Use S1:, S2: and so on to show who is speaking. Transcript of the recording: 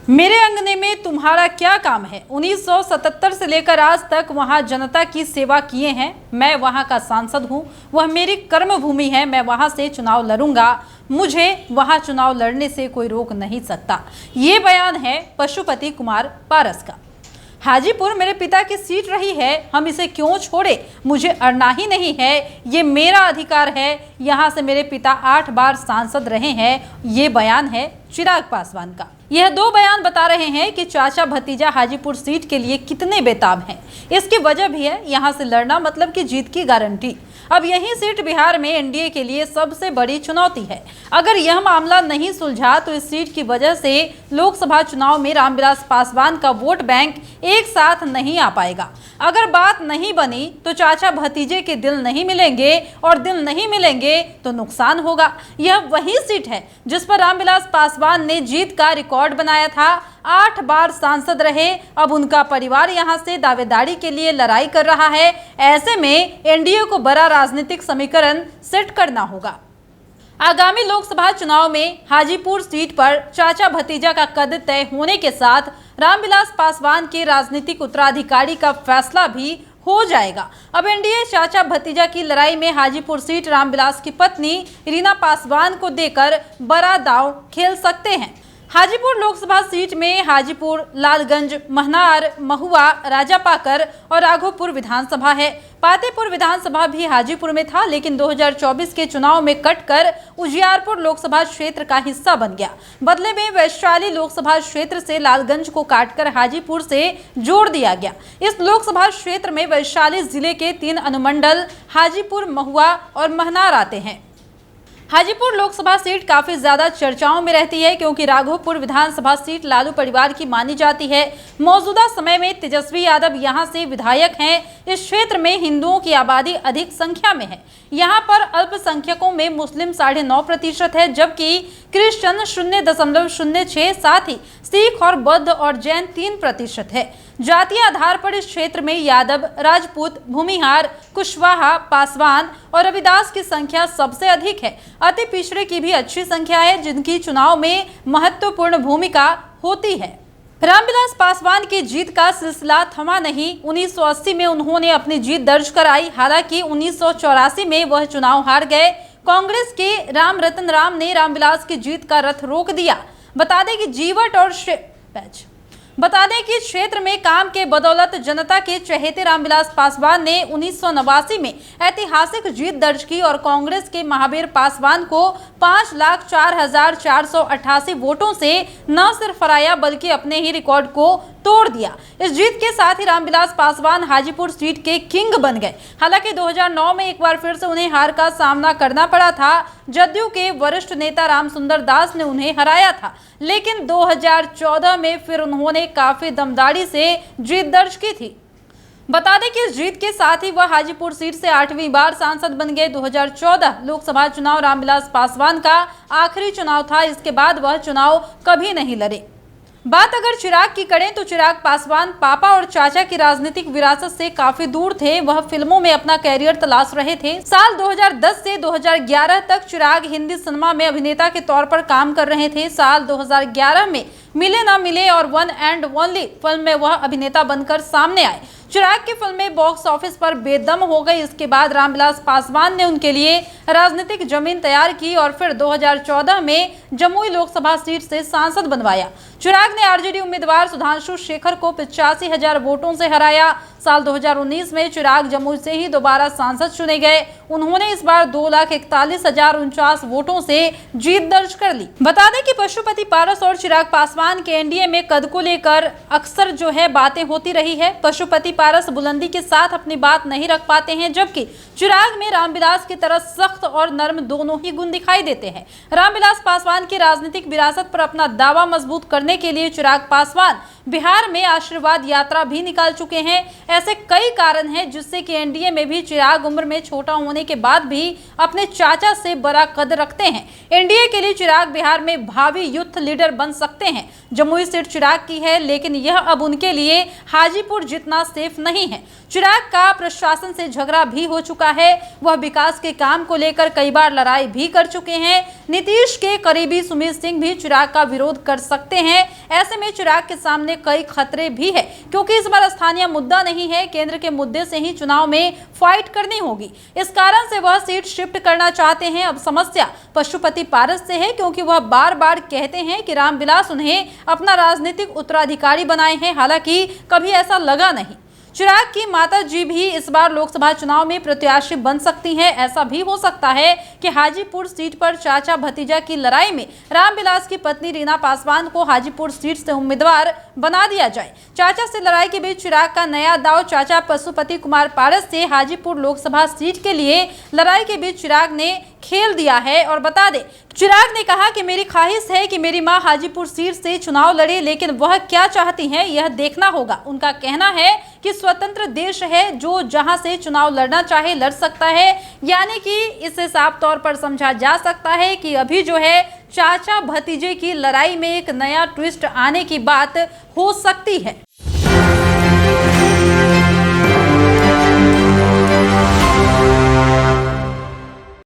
S1: मेरे अंगने में तुम्हारा क्या काम है। 1977 से लेकर आज तक वहां जनता की सेवा किए हैं। मैं वहां का सांसद हूं, वह मेरी कर्म भूमि है। मैं वहां से चुनाव लड़ूंगा, मुझे वहां चुनाव लड़ने से कोई रोक नहीं सकता। ये बयान है पशुपति कुमार पारस का। हाजीपुर मेरे पिता की सीट रही है, हम इसे क्यों छोड़े। मुझे अड़ना ही नहीं है, ये मेरा अधिकार है। यहाँ से मेरे पिता 8 बार सांसद रहे हैं। ये बयान है चिराग पासवान का। यह 2 बयान बता रहे हैं कि चाचा भतीजा हाजीपुर सीट के लिए कितने बेताब हैं। इसकी वजह भी है यहाँ से लड़ना मतलब कि जीत की गारंटी। अब यही सीट बिहार में एनडीए के लिए सबसे बड़ी चुनौती है। अगर यह मामला नहीं सुलझा तो इस सीट की वजह से लोकसभा चुनाव में रामविलास पासवान का वोट बैंक एक साथ नहीं आ पाएगा। अगर बात नहीं बनी तो चाचा भतीजे के दिल नहीं मिलेंगे, और दिल नहीं मिलेंगे तो नुकसान होगा। यह वही सीट है जिस पर रामविलास पासवान ने जीत का रिकॉर्ड बनाया था। 8 बार सांसद रहे। अब उनका परिवार यहां से दावेदारी के लिए लड़ाई कर रहा है। ऐसे में एनडीए को बड़ा राजनीतिक समीकरण सेट करना होगा। आगामी लोकसभा चुनाव में हाजीपुर सीट पर चाचा भतीजा का कद तय होने के साथ रामविलास पासवान के राजनीतिक उत्तराधिकारी का फैसला भी हो जाएगा। अब एनडीए चाचा भतीजा की लड़ाई में हाजीपुर सीट रामविलास की पत्नी रीना पासवान को देकर बड़ा दांव खेल सकते हैं। हाजीपुर लोकसभा सीट में हाजीपुर, लालगंज, महनार, महुआ, राजापाकर और राघोपुर विधानसभा है। पातेपुर विधानसभा भी हाजीपुर में था, लेकिन 2024 के चुनाव में कटकर उजियारपुर लोकसभा क्षेत्र का हिस्सा बन गया। बदले में वैशाली लोकसभा क्षेत्र से लालगंज को काटकर हाजीपुर से जोड़ दिया गया। इस लोकसभा क्षेत्र में वैशाली जिले के 3 अनुमंडल हाजीपुर, महुआ और महनार आते हैं। हाजीपुर लोकसभा सीट काफी ज्यादा चर्चाओं में रहती है क्योंकि राघोपुर विधानसभा सीट लालू परिवार की मानी जाती है। मौजूदा समय में तेजस्वी यादव यहां से विधायक हैं। इस क्षेत्र में हिंदुओं की आबादी अधिक संख्या में है। यहां पर अल्पसंख्यकों में मुस्लिम 9.5% है, जबकि क्रिश्चियन 0.06, साथ ही सिख और बौद्ध और जैन 3% है। जातीय आधार पर इस क्षेत्र में यादव, राजपूत, भूमिहार, कुशवाहा, पासवान और रविदास की संख्या सबसे अधिक है। अति पिछड़े की भी अच्छी संख्या है, जिनकी चुनाव में महत्वपूर्ण भूमिका होती है। रामविलास पासवान की जीत का सिलसिला थमा नहीं। 1980 में उन्होंने अपनी जीत दर्ज कराई। हालांकि 1984 में वह चुनाव हार गए। कांग्रेस के राम रतन राम ने रामविलास की जीत का रथ रोक दिया। बता दें कि क्षेत्र में काम के बदौलत जनता के चहेते रामविलास पासवान ने 1989 में ऐतिहासिक जीत दर्ज की और कांग्रेस के महावीर पासवान को 5,04,488 वोटों से न सिर्फ हराया बल्कि अपने ही रिकॉर्ड को तोड़ दिया। इस जीत के साथ ही रामविलास पासवान हाजीपुर सीट के किंग बन गए। हालांकि 2009 में एक बार फिर से उन्हें हार का सामना करना पड़ा था। जदयू के वरिष्ठ नेता रामसुंदर दास ने उन्हें हराया था, लेकिन 2014 में फिर उन्होंने काफी दमदारी से जीत दर्ज की थी। बता दें कि इस जीत के साथ ही वह हाजीपुर सीट से 8वीं बार सांसद बन गए। 2014 लोकसभा चुनाव रामविलास पासवान का आखिरी चुनाव था। इसके बाद वह चुनाव कभी नहीं लड़े। बात अगर चिराग की करें तो चिराग पासवान पापा और चाचा की राजनीतिक विरासत से काफी दूर थे। वह फिल्मों में अपना कैरियर तलाश रहे थे। साल 2010 से 2011 तक चिराग हिंदी सिनेमा में अभिनेता के तौर पर काम कर रहे थे। साल 2011 में मिले ना मिले और वन एंड ओनली फिल्म में वह अभिनेता बनकर सामने आए। चिराग की फिल्में बॉक्स ऑफिस पर बेदम हो गई। इसके बाद रामविलास पासवान ने उनके लिए राजनीतिक जमीन तैयार की और फिर 2014 में जमुई लोकसभा सीट से सांसद बनवाया। चिराग ने आरजेडी उम्मीदवार सुधांशु शेखर को 85,000 वोटों से हराया। साल 2019 में चिराग जमुई से ही दोबारा सांसद चुने गए। उन्होंने इस बार 2,41,049 वोटों से जीत दर्ज कर ली। बता दें कि पशुपति पारस और चिराग पासवान के एनडीए में कद को लेकर अक्सर बातें होती रही है। पशुपति पारस बुलंदी के साथ अपनी बात नहीं रख पाते हैं, जबकि चिराग में रामविलास की तरह सख्त और नर्म दोनों ही गुण दिखाई देते हैं। रामविलास पासवान की राजनीतिक विरासत पर अपना दावा मजबूत करने के लिए चिराग पासवान बिहार में आशीर्वाद यात्रा भी निकाल चुके हैं। ऐसे कई कारण हैं जिससे कि एनडीए में भी चिराग उम्र में छोटा होने के बाद भी अपने चाचा से बड़ा कद रखते हैं। एनडीए के लिए चिराग बिहार में भावी यूथ लीडर बन सकते हैं। जमुई सीट चिराग की है, लेकिन यह अब उनके लिए हाजीपुर जितना सेफ नहीं है। चिराग का प्रशासन से झगड़ा भी हो चुका है। वह विकास के काम को लेकर कई बार लड़ाई भी कर चुके हैं। नीतीश के करीबी सुमित सिंह भी चिराग का विरोध कर सकते हैं। ऐसे में चिराग के सामने कई खतरे भी है, क्योंकि इस बार स्थानीय मुद्दा नहीं है, केंद्र के मुद्दे से ही चुनाव में फाइट करनी होगी। इस कारण से वह सीट शिफ्ट करना चाहते हैं। अब समस्या पशुपति पारस से है, क्योंकि वह बार बार कहते हैं कि रामविलास उन्हें अपना राजनीतिक उत्तराधिकारी बनाए हैं। हालांकि कभी ऐसा लगा नहीं। चिराग की माता जी भी इस बार लोकसभा चुनाव में प्रत्याशी बन सकती हैं। ऐसा भी हो सकता है कि हाजीपुर सीट पर चाचा भतीजा की लड़ाई में रामविलास की पत्नी रीना पासवान को हाजीपुर सीट से उम्मीदवार बना दिया जाए। चाचा से लड़ाई के बीच चिराग का नया दांव चाचा पशुपति कुमार पारस से हाजीपुर लोकसभा सीट के लिए लड़ाई के बीच चिराग ने खेल दिया है। और बता दें, चिराग ने कहा कि मेरी ख्वाहिश है कि मेरी मां हाजीपुर सीट से चुनाव लड़े, लेकिन वह क्या चाहती हैं यह देखना होगा। उनका कहना है कि स्वतंत्र देश है, जो जहां से चुनाव लड़ना चाहे लड़ सकता है। यानी कि इसे साफ तौर पर समझा जा सकता है कि अभी जो है चाचा भतीजे की लड़ाई में एक नया ट्विस्ट आने की बात हो सकती है।